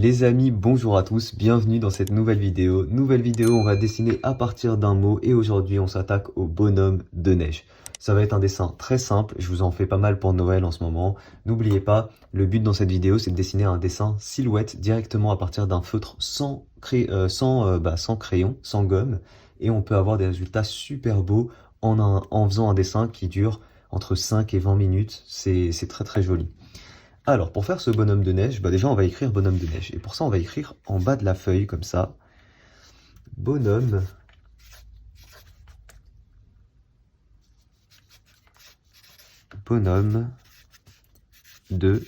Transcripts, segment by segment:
Les amis, bonjour à tous, bienvenue dans cette nouvelle vidéo. Nouvelle vidéo, on va dessiner à partir d'un mot et aujourd'hui on s'attaque au bonhomme de neige. Ça va être un dessin très simple, je vous en fais pas mal pour Noël en ce moment. N'oubliez pas, le but dans cette vidéo c'est de dessiner un dessin silhouette directement à partir d'un feutre sans crayon, sans gomme. Et on peut avoir des résultats super beaux en faisant un dessin qui dure entre 5 et 20 minutes, c'est très très joli. Alors, pour faire ce bonhomme de neige, déjà on va écrire bonhomme de neige. Et pour ça, on va écrire en bas de la feuille, comme ça, bonhomme de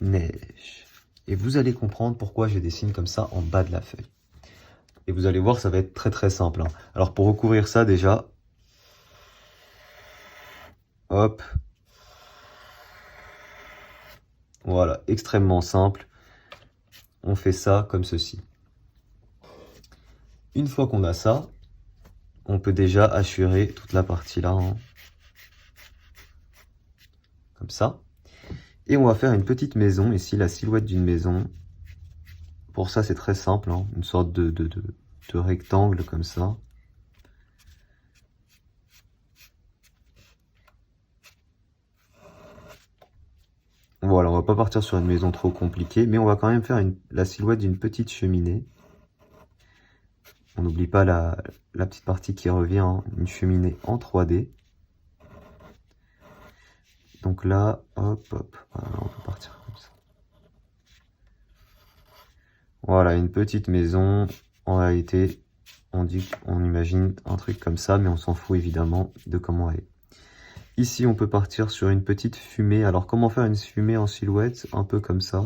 neige. Et vous allez comprendre pourquoi je dessine comme ça en bas de la feuille. Et vous allez voir, ça va être très très simple. Alors pour recouvrir ça déjà, hop, voilà, extrêmement simple. On fait ça comme ceci. Une fois qu'on a ça, on peut déjà assurer toute la partie là, comme ça. Et on va faire une petite maison, ici la silhouette d'une maison. Pour ça c'est très simple, une sorte de rectangle comme ça. Voilà, on va pas partir sur une maison trop compliquée, mais on va quand même faire la silhouette d'une petite cheminée. On n'oublie pas la petite partie qui revient, une cheminée en 3D. Donc là, hop, hop, voilà, on peut partir comme ça. Voilà, une petite maison. En réalité, on imagine un truc comme ça, mais on s'en fout évidemment de comment elle est. Ici, on peut partir sur une petite fumée. Alors, comment faire une fumée en silhouette? Un peu comme ça.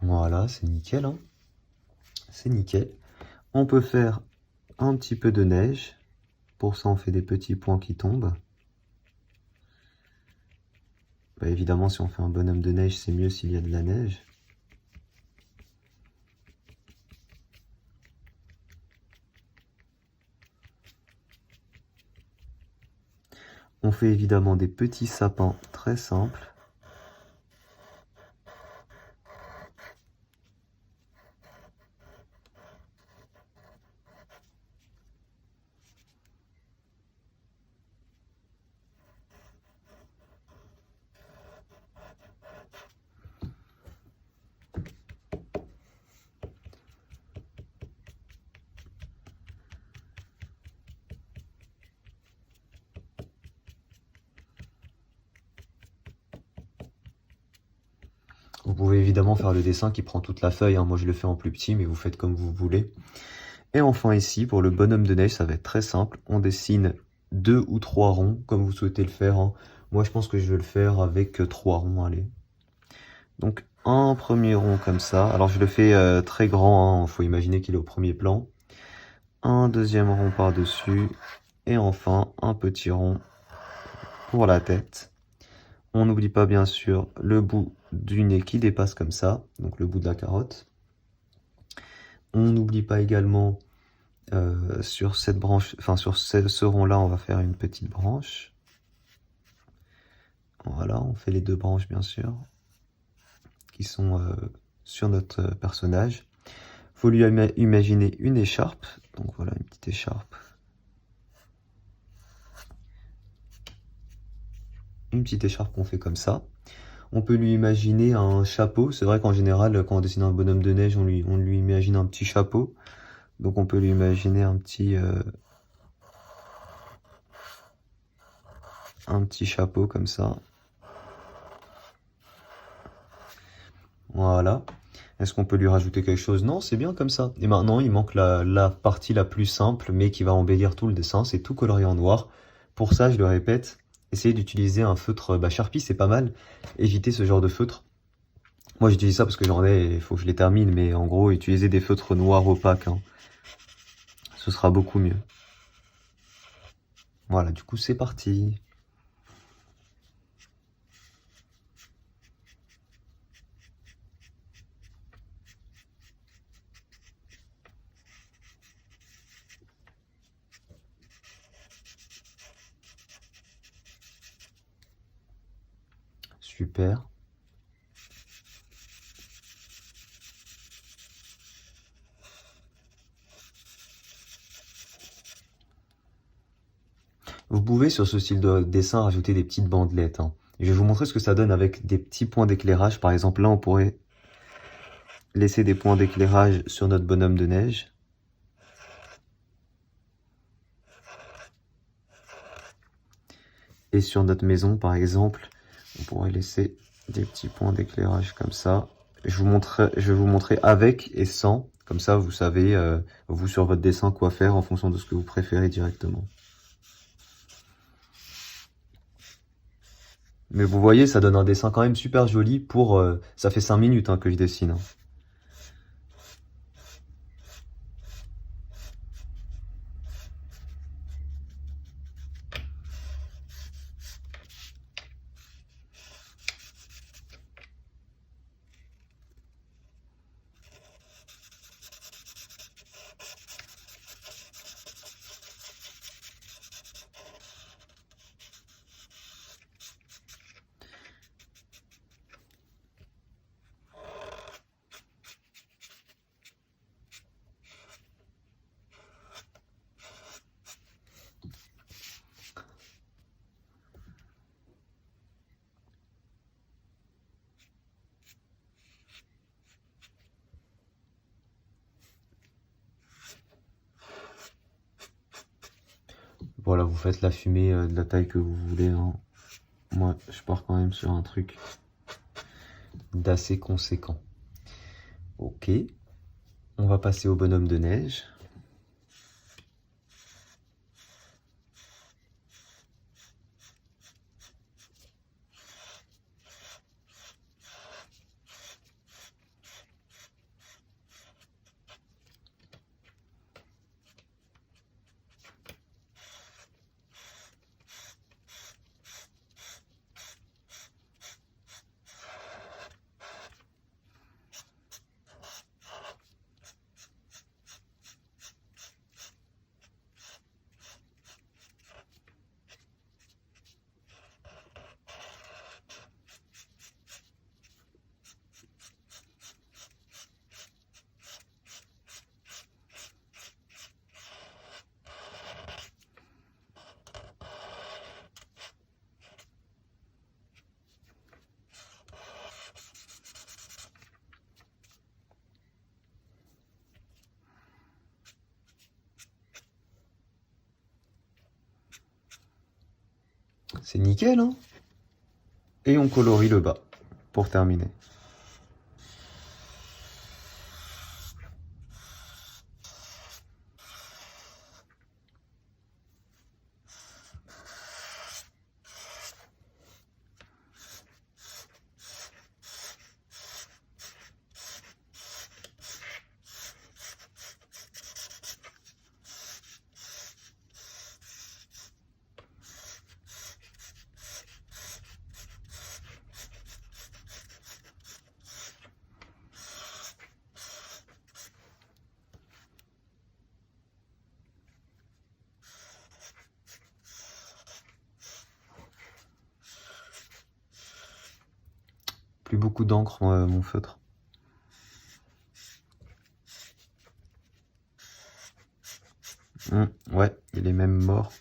Voilà, c'est nickel, c'est nickel. On peut faire un petit peu de neige. Pour ça, on fait des petits points qui tombent. Évidemment, si on fait un bonhomme de neige, c'est mieux s'il y a de la neige. On fait évidemment des petits sapins très simples. Vous pouvez évidemment faire le dessin qui prend toute la feuille, moi je le fais en plus petit, mais vous faites comme vous voulez. Et enfin ici, pour le bonhomme de neige, ça va être très simple. On dessine 2 ou 3 ronds, comme vous souhaitez le faire. Moi je pense que je vais le faire avec 3 ronds, allez. Donc un premier rond comme ça. Alors je le fais très grand, faut imaginer qu'il est au premier plan. Un deuxième rond par-dessus. Et enfin un petit rond pour la tête. On n'oublie pas bien sûr le bout du nez qui dépasse comme ça, donc le bout de la carotte. On n'oublie pas également sur cette branche, enfin sur ce rond-là, on va faire une petite branche. Voilà, on fait les 2 branches bien sûr, qui sont sur notre personnage. Il faut lui imaginer une écharpe, donc voilà une petite écharpe. Une petite écharpe qu'on fait comme ça. On peut lui imaginer un chapeau. C'est vrai qu'en général, quand on dessine un bonhomme de neige, on lui imagine un petit chapeau. Donc on peut lui imaginer un petit chapeau comme ça. Voilà. Est-ce qu'on peut lui rajouter quelque chose? Non, c'est bien comme ça. Et maintenant, il manque la partie la plus simple, mais qui va embellir tout le dessin. C'est tout colorié en noir. Pour ça, je le répète, essayez d'utiliser un feutre Sharpie, c'est pas mal. Évitez ce genre de feutre. Moi, j'utilise ça parce que j'en ai, il faut que je les termine. Mais en gros, utilisez des feutres noirs opaques. Ce sera beaucoup mieux. Voilà, du coup, c'est parti. Super. Vous pouvez sur ce style de dessin rajouter des petites bandelettes, hein. Et je vais vous montrer ce que ça donne avec des petits points d'éclairage. Par exemple, là, on pourrait laisser des points d'éclairage sur notre bonhomme de neige. Et sur notre maison, par exemple, on pourrait laisser des petits points d'éclairage comme ça. Je vais vous montrer avec et sans. Comme ça, vous savez, vous, sur votre dessin, quoi faire en fonction de ce que vous préférez directement. Mais vous voyez, ça donne un dessin quand même super joli pour... ça fait 5 minutes hein, que je dessine, hein. Voilà, vous faites la fumée de la taille que vous voulez, hein. Moi, je pars quand même sur un truc d'assez conséquent. Ok, on va passer au bonhomme de neige. C'est nickel, hein? Et on colorie le bas pour terminer. Plus beaucoup d'encre, mon feutre. Ouais, il est même mort.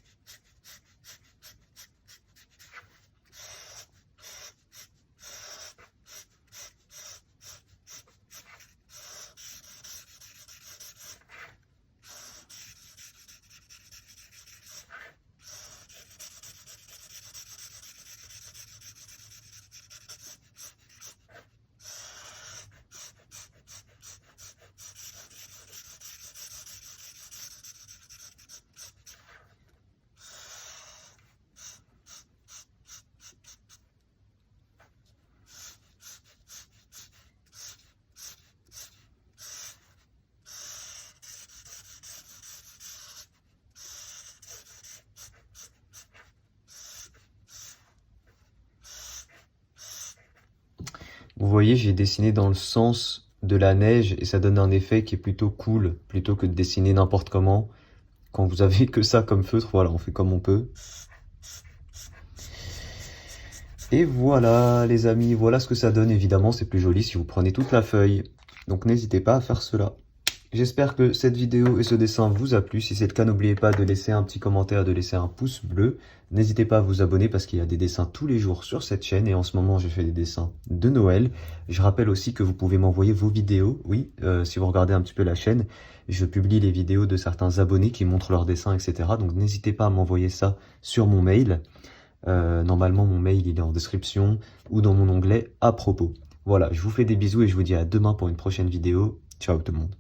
Vous voyez, j'ai dessiné dans le sens de la neige et ça donne un effet qui est plutôt cool, plutôt que de dessiner n'importe comment. Quand vous avez que ça comme feutre, voilà, on fait comme on peut. Et voilà les amis, voilà ce que ça donne. Évidemment, c'est plus joli si vous prenez toute la feuille. Donc n'hésitez pas à faire cela. J'espère que cette vidéo et ce dessin vous a plu. Si c'est le cas, n'oubliez pas de laisser un petit commentaire, de laisser un pouce bleu. N'hésitez pas à vous abonner parce qu'il y a des dessins tous les jours sur cette chaîne. Et en ce moment, j'ai fait des dessins de Noël. Je rappelle aussi que vous pouvez m'envoyer vos vidéos. Oui, si vous regardez un petit peu la chaîne, je publie les vidéos de certains abonnés qui montrent leurs dessins, etc. Donc n'hésitez pas à m'envoyer ça sur mon mail. Normalement, mon mail, il est en description ou dans mon onglet à propos. Voilà, je vous fais des bisous et je vous dis à demain pour une prochaine vidéo. Ciao tout le monde.